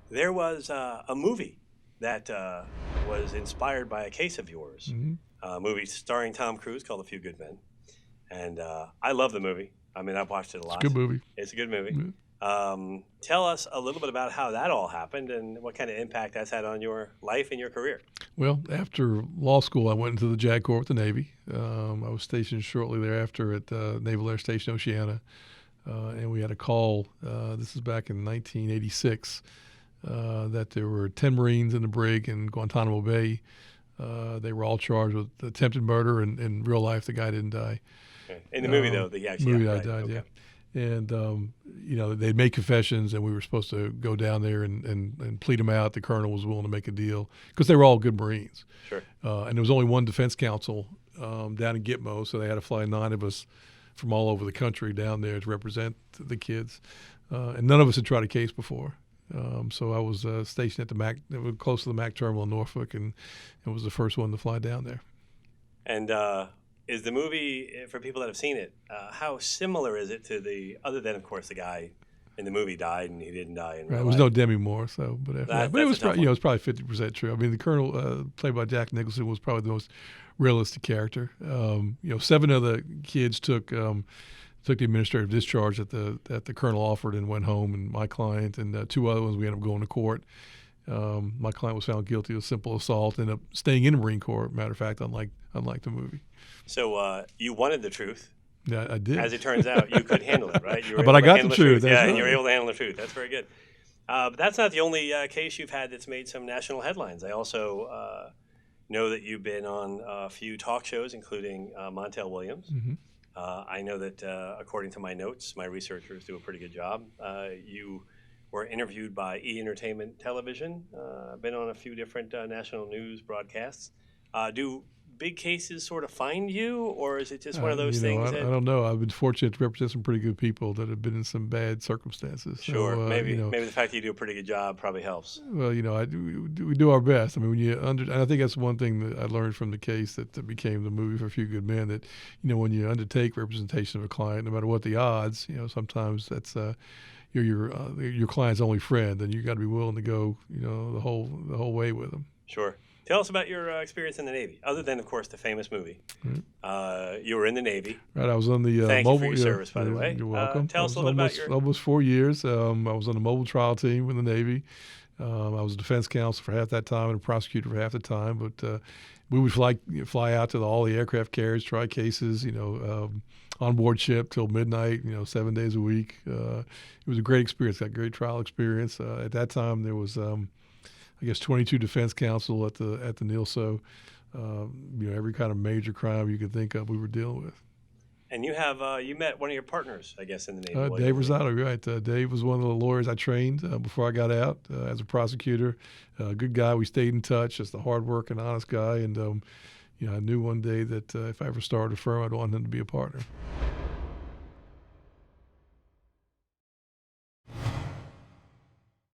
There was a movie that was inspired by a case of yours. Mm-hmm. A movie starring Tom Cruise called A Few Good Men. And I love the movie. I mean, I've watched it a It's a lot. good movie. It's a good movie. Yeah. Tell us a little bit about how that all happened and what kind of impact that's had on your life and your career. Well, after law school, I went into the JAG Corp with the Navy. I was stationed shortly thereafter at Naval Air Station Oceana, and we had a call. This is back in 1986. That there were 10 Marines in the brig in Guantanamo Bay. They were all charged with attempted murder, and in real life, the guy didn't die. Okay. In the movie, though, the actually movie right. died, Okay. yeah. And they'd made confessions, and we were supposed to go down there and plead them out. The colonel was willing to make a deal because they were all good Marines. Sure. And there was only one defense counsel down in GTMO, so they had to fly 9 of us from all over the country down there to represent the kids. And none of us had tried a case before. So I was stationed at the Mac, close to the Mac terminal in Norfolk, and was the first one to fly down there. And is the movie, for people that have seen it, how similar is it to other than, of course, the guy in the movie died and he didn't die in real Right, it was life? no Demi Moore, so but after that, but it was probably, it was probably 50% true. I mean, the colonel played by Jack Nicholson was probably the most realistic character. 7 of the kids took the administrative discharge that the colonel offered and went home, and my client and 2 other ones we ended up going to court. My client was found guilty of simple assault, ended up staying in the Marine Corps. Matter of fact, unlike the movie. So you wanted the truth. Yeah, I did. As it turns out, you could handle it, right? You were But I able to got handle the truth. Yeah, That's and you were right. able to handle the truth. That's very good. But that's not the only case you've had that's made some national headlines. I also know that you've been on a few talk shows, including Montel Williams. Mm-hmm. I know that according to my notes, my researchers do a pretty good job. You were interviewed by E! Entertainment Television. Been on a few different national news broadcasts. Do big cases sort of find you, or is it just one of those things? I don't know. I've been fortunate to represent some pretty good people that have been in some bad circumstances. Sure, so, maybe the fact that you do a pretty good job probably helps. Well, we do our best. I mean, and I think that's one thing that I learned from the case that became the movie For a Few Good Men. That when you undertake representation of a client, no matter what the odds, sometimes that's you're your client's only friend, and you got to be willing to go, the whole way with them. Sure. Tell us about your experience in the Navy, other than, of course, the famous movie. Mm-hmm. You were in the Navy. Right, I was on the Thank mobile. you for your service, by the way. You're welcome. Tell us a little bit about almost 4 years. I was on the mobile trial team in the Navy. I was a defense counsel for half that time and a prosecutor for half the time. But we would fly out to all the aircraft carriers, try cases. On board ship till midnight. 7 days a week. It was a great experience. Got great trial experience. At that time, there was. I guess 22 defense counsel at the NILSO. Every kind of major crime you could think of, we were dealing with. And you have you met one of your partners, I guess, in the Navy. Dave Russotto, right? Dave was one of the lawyers I trained before I got out as a prosecutor. Good guy. We stayed in touch. Just a hard-working, honest guy. And I knew one day that if I ever started a firm, I'd want him to be a partner.